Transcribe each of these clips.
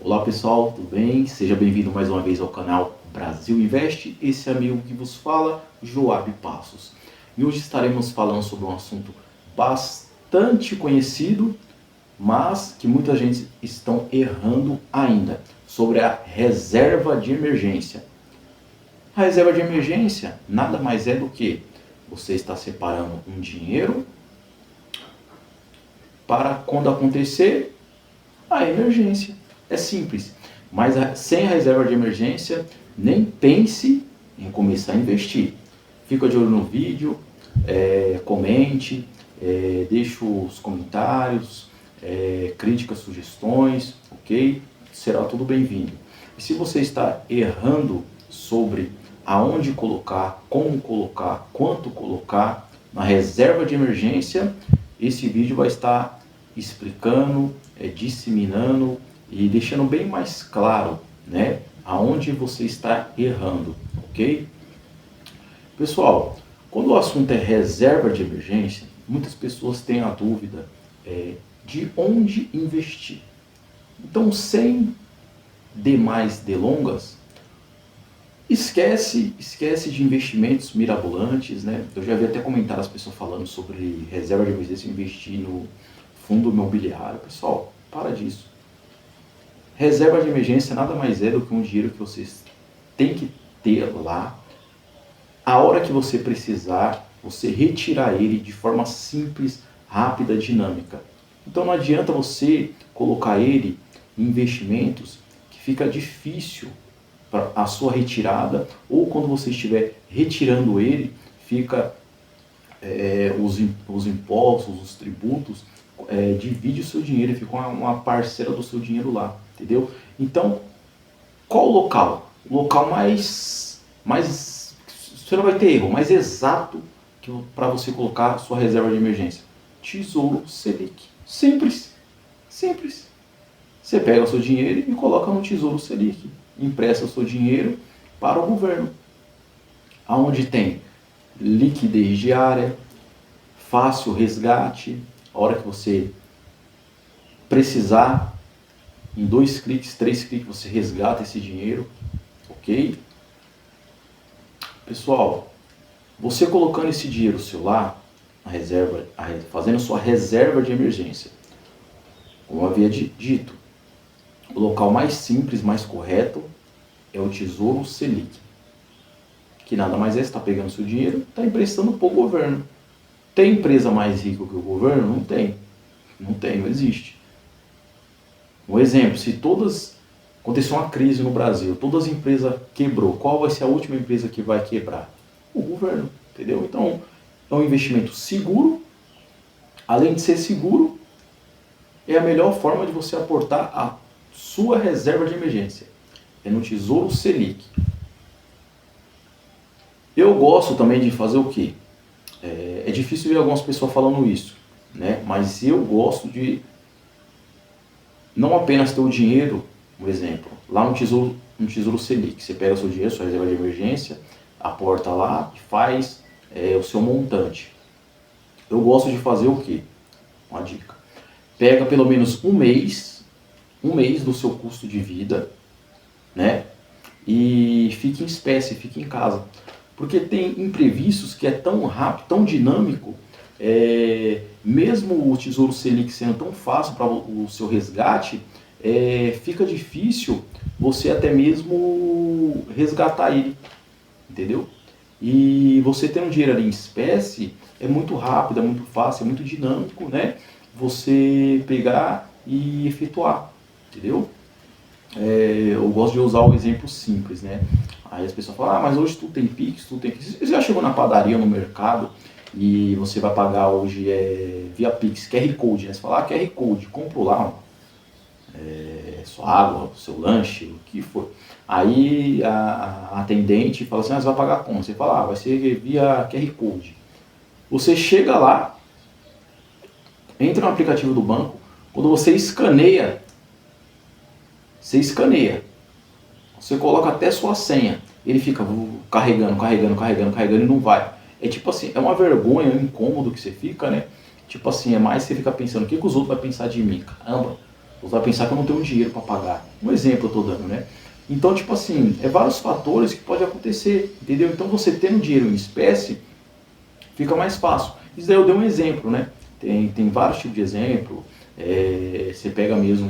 Olá pessoal, tudo bem? Seja bem-vindo mais uma vez ao canal Brasil Investe. Esse amigo que vos fala, Joab Passos. E hoje estaremos falando sobre um assunto bastante conhecido, mas que muita gente estão errando ainda, sobre a reserva de emergência. A reserva de emergência nada mais é do que você está separando um dinheiro para quando acontecer a emergência. É simples, mas sem a reserva de emergência, nem pense em começar a investir. Fica de olho no vídeo, comente, deixe os comentários, críticas, sugestões, ok? Será tudo bem-vindo. E se você está errando sobre aonde colocar, como colocar, quanto colocar na reserva de emergência, esse vídeo vai estar explicando, disseminando e deixando bem mais claro, né, aonde você está errando, ok? Pessoal, quando o assunto é reserva de emergência, muitas pessoas têm a dúvida de onde investir. Então, sem demais delongas, esquece de investimentos mirabolantes, né? Eu já vi até comentários as pessoas falando sobre reserva de emergência, investir no fundo imobiliário. Pessoal, para disso. Reserva de emergência nada mais é do que um dinheiro que vocês têm que ter lá. A hora que você precisar, você retirar ele de forma simples, rápida, dinâmica. Então não adianta você colocar ele em investimentos que fica difícil para a sua retirada, ou quando você estiver retirando ele, fica os impostos, os tributos, divide o seu dinheiro, fica uma parcela do seu dinheiro lá, entendeu? Então, qual o local? O local mais você não vai ter erro, mais exato para você colocar a sua reserva de emergência. Tesouro Selic. Simples. Simples. Você pega o seu dinheiro e coloca no Tesouro Selic. Empresta o seu dinheiro para o governo. Aonde tem liquidez diária, fácil resgate, a hora que você precisar, em 2 cliques, 3 cliques, você resgata esse dinheiro, ok? Pessoal, você colocando esse dinheiro seu lá, na reserva, fazendo sua reserva de emergência, como eu havia dito, o local mais simples, mais correto, é o Tesouro Selic. Que nada mais é, você está pegando seu dinheiro, está emprestando para o governo. Tem empresa mais rica que o governo? Não tem. Não tem, não existe. Um exemplo, se aconteceu uma crise no Brasil, todas as empresas quebrou, qual vai ser a última empresa que vai quebrar? O governo, entendeu? Então, é um investimento seguro. Além de ser seguro, é a melhor forma de você aportar a sua reserva de emergência. É no Tesouro Selic. Eu gosto também de fazer o quê? É difícil ver algumas pessoas falando isso, né? Mas eu gosto de não apenas ter o dinheiro, um exemplo, lá no Tesouro Selic. Você pega o seu dinheiro, sua reserva de emergência, aporta lá e faz o seu montante. Eu gosto de fazer o quê? Uma dica. Pega pelo menos um mês do seu custo de vida, né? E fique em espécie, fique em casa. Porque tem imprevistos que é tão rápido, tão dinâmico, mesmo o Tesouro Selic sendo tão fácil para o seu resgate, fica difícil você até mesmo resgatar ele, entendeu? E você tendo dinheiro ali em espécie, é muito rápido, é muito fácil, é muito dinâmico, né? Você pegar e efetuar, entendeu? Eu gosto de usar o exemplo simples, né? Aí as pessoas falam, mas hoje tudo tem Pix, tudo tem Pix. Você já chegou na padaria, no mercado, e você vai pagar hoje via Pix, QR Code, né? Você fala, QR Code, compro lá sua água, seu lanche, o que for. Aí a atendente fala assim, você vai pagar como? Você fala, vai ser via QR Code. Você chega lá, entra no aplicativo do banco, quando você escaneia, você coloca até sua senha, ele fica carregando e não vai. É tipo assim, é uma vergonha, é um incômodo que você fica, né? Tipo assim, é mais você fica pensando, o que os outros vão pensar de mim? Caramba, Você vai pensar que eu não tenho dinheiro para pagar. Um exemplo eu estou dando, né? Então, tipo assim, é vários fatores que podem acontecer, entendeu? Então, você tendo dinheiro em espécie, fica mais fácil. Isso daí eu dei um exemplo, né? Tem vários tipos de exemplo. Você pega mesmo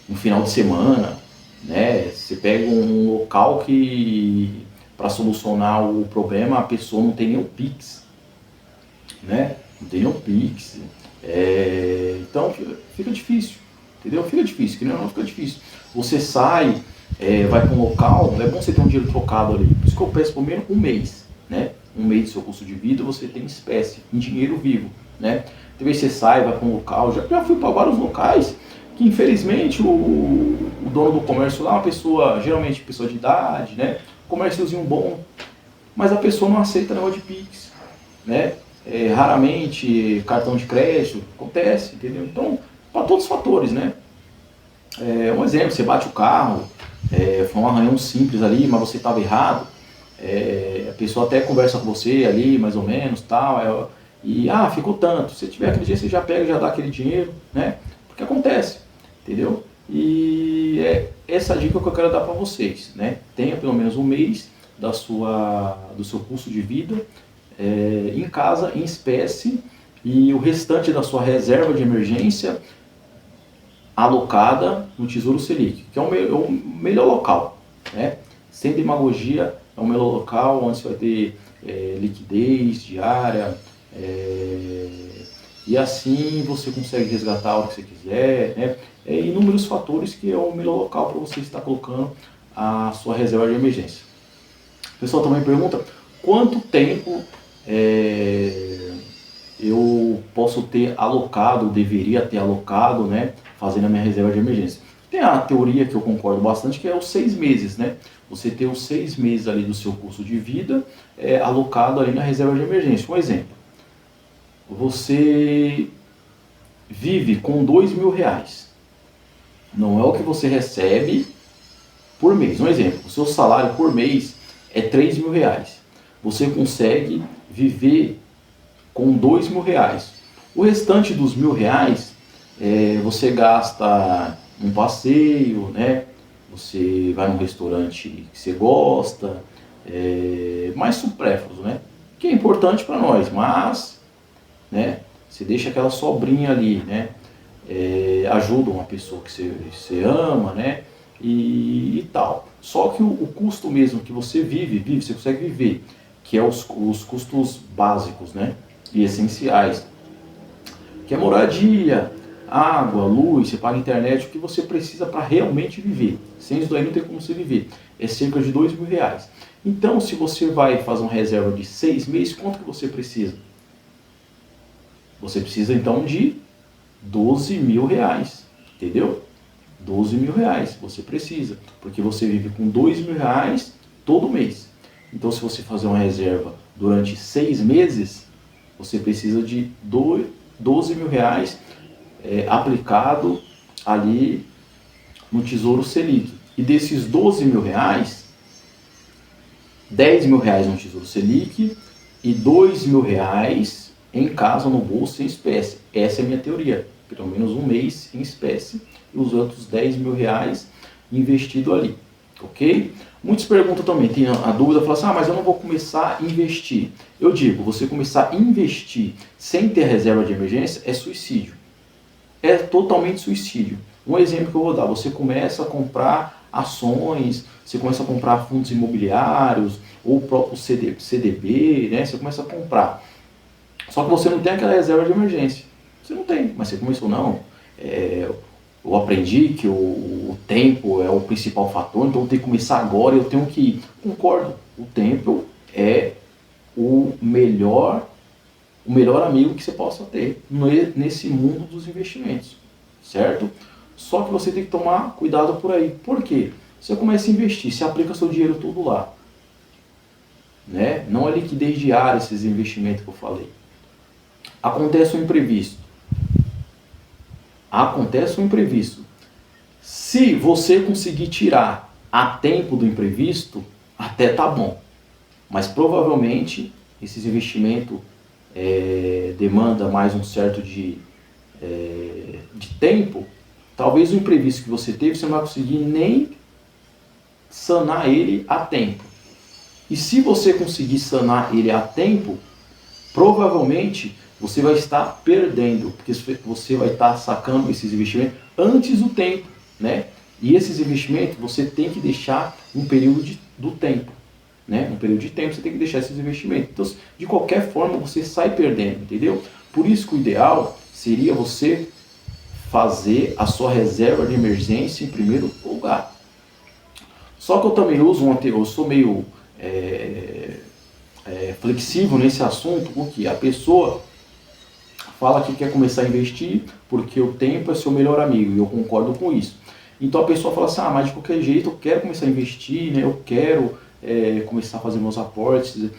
um final de semana, né? Você pega um local que, para solucionar o problema, a pessoa não tem nem o Pix, né? Não tem nem o Pix. Então fica difícil, entendeu? Fica difícil, que não fica difícil. Você sai, vai para um local, é bom você ter um dinheiro trocado ali. Por isso que eu peço pelo menos um mês, né? Um mês do seu custo de vida você tem em espécie, em dinheiro vivo, né? Talvez você sai, vai para um local, já fui para vários locais que infelizmente o dono do comércio lá é uma pessoa, geralmente pessoa de idade, né? Comérciozinho bom, mas a pessoa não aceita negócio de Pix, né? Raramente cartão de crédito, acontece, entendeu? Então, para todos os fatores, né? Um exemplo, você bate o carro, foi um arranhão simples ali, mas você estava errado, a pessoa até conversa com você ali, mais ou menos, tal, ficou tanto. Se tiver aquele dia, você já pega e já dá aquele dinheiro, né? Porque acontece, entendeu? E essa dica que eu quero dar para vocês, né? Tenha pelo menos um mês do seu custo de vida em casa, em espécie, e o restante da sua reserva de emergência alocada no Tesouro Selic, que é o melhor local, né? Sem demagogia, é o melhor local onde você vai ter liquidez diária, e assim você consegue resgatar a hora que você quiser, né? Inúmeros fatores que é o melhor local para você estar colocando a sua reserva de emergência. O pessoal também pergunta quanto tempo eu posso ter alocado, deveria ter alocado, né, fazendo a minha reserva de emergência. Tem a teoria que eu concordo bastante, que é os 6 meses, né? Você ter os 6 meses ali do seu custo de vida alocado ali na reserva de emergência. Um exemplo, você vive com R$ 2.000, não é o que você recebe por mês. Um exemplo, o seu salário por mês é R$ 3.000. Você consegue viver com R$ 2.000. O restante dos R$ 1.000, você gasta um passeio, né? Você vai num restaurante que você gosta, mais supérfluos, né? Que é importante para nós, mas, né? Você deixa aquela sobrinha ali, né? Ajuda uma pessoa que você ama, né? E tal. Só que o custo mesmo que você vive, você consegue viver, que é os custos básicos, né? E essenciais, que é moradia, água, luz, você paga internet, o que você precisa para realmente viver. Sem isso daí não tem como você viver. É cerca de R$ 2.000. Então, se você vai fazer uma reserva de 6 meses, quanto que você precisa? Você precisa então de R$ 12.000, entendeu? R$ 12.000 você precisa, porque você vive com R$ 2.000 todo mês. Então, se você fazer uma reserva durante 6 meses, você precisa de R$ 12.000 aplicado ali no Tesouro Selic. E desses R$ 12.000, R$ 10.000 no Tesouro Selic e R$ 2.000 em casa, no bolso, em espécie. Essa é a minha teoria. Pelo menos um mês em espécie e os outros R$ 10.000 investido ali. Ok? Muitos perguntam também, tem a dúvida, falam assim, mas eu não vou começar a investir. Eu digo, você começar a investir sem ter reserva de emergência é suicídio. É totalmente suicídio. Um exemplo que eu vou dar, você começa a comprar ações, você começa a comprar fundos imobiliários, ou o próprio CDB, né? Você começa a comprar. Só que você não tem aquela reserva de emergência. Você não tem, mas você começou, não. Eu aprendi que o tempo é o principal fator, então eu tenho que começar agora, eu tenho que ir. Concordo, o tempo é o melhor amigo que você possa ter nesse mundo dos investimentos, certo? Só que você tem que tomar cuidado por aí. Por quê? Você começa a investir, você aplica seu dinheiro tudo lá, né? Não é liquidez diária esses investimentos que eu falei. Acontece um imprevisto. Se você conseguir tirar a tempo do imprevisto, até tá bom. Mas provavelmente esses investimentos demanda mais um certo de tempo, Talvez o imprevisto que você teve, você não vai conseguir nem sanar ele a tempo. E se você conseguir sanar ele a tempo, provavelmente você vai estar perdendo, porque você vai estar sacando esses investimentos antes do tempo, né? E esses investimentos você tem que deixar um período do tempo, né? Um período de tempo você tem que deixar esses investimentos. Então, de qualquer forma, você sai perdendo, entendeu? Por isso que o ideal seria você fazer a sua reserva de emergência em primeiro lugar. Só que eu também uso eu sou meio flexível nesse assunto, porque a pessoa fala que quer começar a investir porque o tempo é seu melhor amigo, e eu concordo com isso. Então a pessoa fala assim, mas de qualquer jeito eu quero começar a investir, né? Eu quero começar a fazer meus aportes,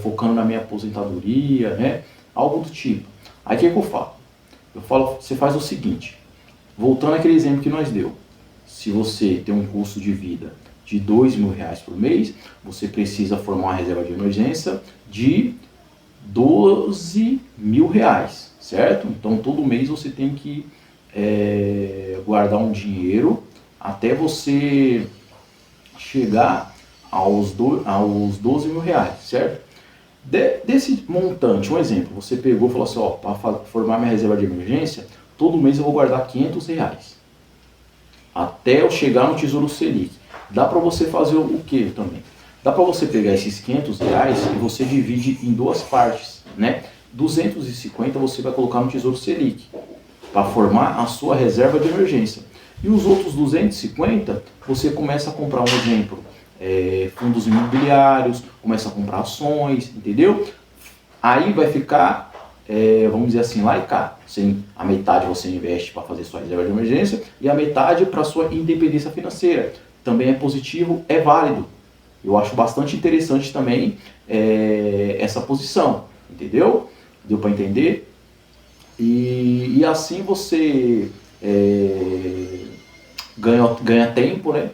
focando na minha aposentadoria, né? Algo do tipo. Aí o que eu falo? Eu falo, você faz o seguinte, voltando àquele exemplo que nós deu, se você tem um custo de vida de R$2.000 por mês, você precisa formar uma reserva de emergência de R$12.000, certo? Então todo mês você tem que guardar um dinheiro até você chegar aos R$12.000, certo? Desse montante, um exemplo, você pegou e falou assim, para formar minha reserva de emergência, todo mês eu vou guardar R$500, até eu chegar no Tesouro Selic. Dá para você fazer o que também? Dá para você pegar esses R$500 e você divide em duas partes, né? 250 você vai colocar no Tesouro Selic, para formar a sua reserva de emergência. E os outros 250, você começa a comprar, um exemplo, fundos imobiliários, começa a comprar ações, entendeu? Aí vai ficar, vamos dizer assim, lá e cá. A metade você investe para fazer sua reserva de emergência e a metade para sua independência financeira. Também é positivo, é válido. Eu acho bastante interessante também essa posição, entendeu? Deu para entender? E assim você ganha tempo, né?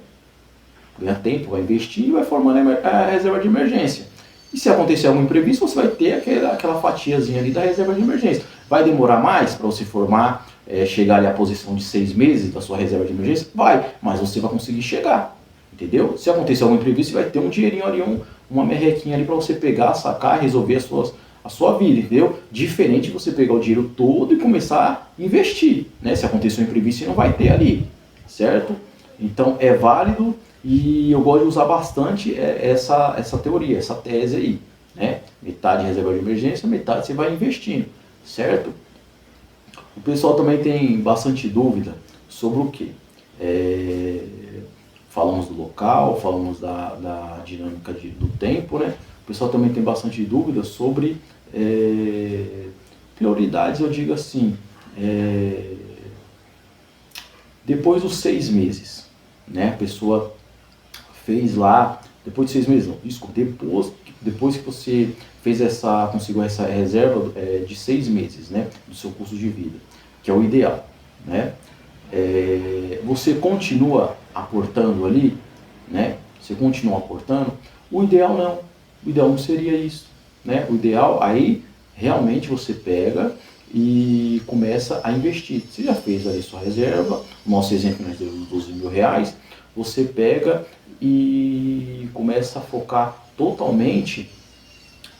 Ganha tempo, vai investir e vai formando a reserva de emergência. E se acontecer algum imprevisto, você vai ter aquela fatiazinha ali da reserva de emergência. Vai demorar mais para você formar, chegar ali à posição de 6 meses da sua reserva de emergência? Vai, mas você vai conseguir chegar, entendeu? Se acontecer algum imprevisto, você vai ter um dinheirinho ali, uma merrequinha ali para você pegar, sacar, resolver a sua vida, entendeu? Diferente de você pegar o dinheiro todo e começar a investir, né? Se acontecer um imprevisto, você não vai ter ali, certo? Então é válido e eu gosto de usar bastante essa teoria, essa tese aí, né? Metade reserva de emergência, metade você vai investindo, certo? O pessoal também tem bastante dúvida sobre o quê? Falamos do local, falamos da dinâmica do tempo, né? O pessoal também tem bastante dúvida sobre prioridades, eu digo assim, depois dos 6 meses, né? A pessoa fez lá, depois de 6 meses, não, desculpa, depois que você conseguiu essa reserva de 6 meses, né? Do seu custo de vida, que é o ideal, né? Você continua aportando ali, né? Você continua aportando, o ideal não seria isso, né? O ideal aí realmente você pega e começa a investir. Você já fez ali sua reserva, o nosso exemplo nós deu R$12.000, você pega e começa a focar totalmente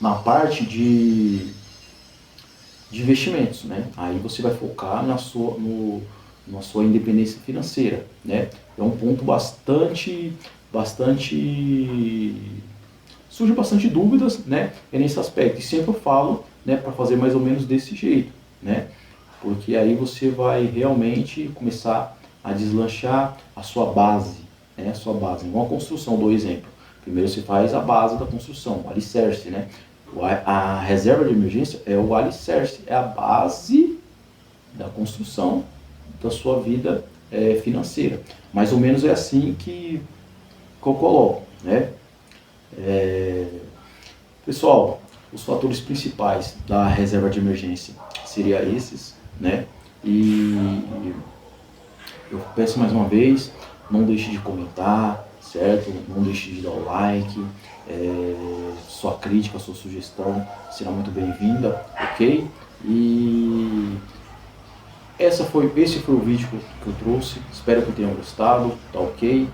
na parte de investimentos, né? Aí você vai focar na sua independência financeira, né? É um ponto bastante surge bastante dúvidas, né? Nesse aspecto. E sempre eu falo, né, para fazer mais ou menos desse jeito, né? Porque aí você vai realmente começar a deslanchar a sua base, né? A sua base. Uma construção, do exemplo. Primeiro você faz a base da construção, o alicerce, né? A reserva de emergência é o alicerce, é a base da construção da sua vida financeira. Mais ou menos é assim que eu coloco, né? Pessoal, os fatores principais da reserva de emergência seriam esses, né? E eu peço mais uma vez, não deixe de comentar, certo? Não deixe de dar o like, sua crítica, sua sugestão será muito bem-vinda, ok? E Esse foi o vídeo que eu trouxe, espero que tenham gostado, tá ok?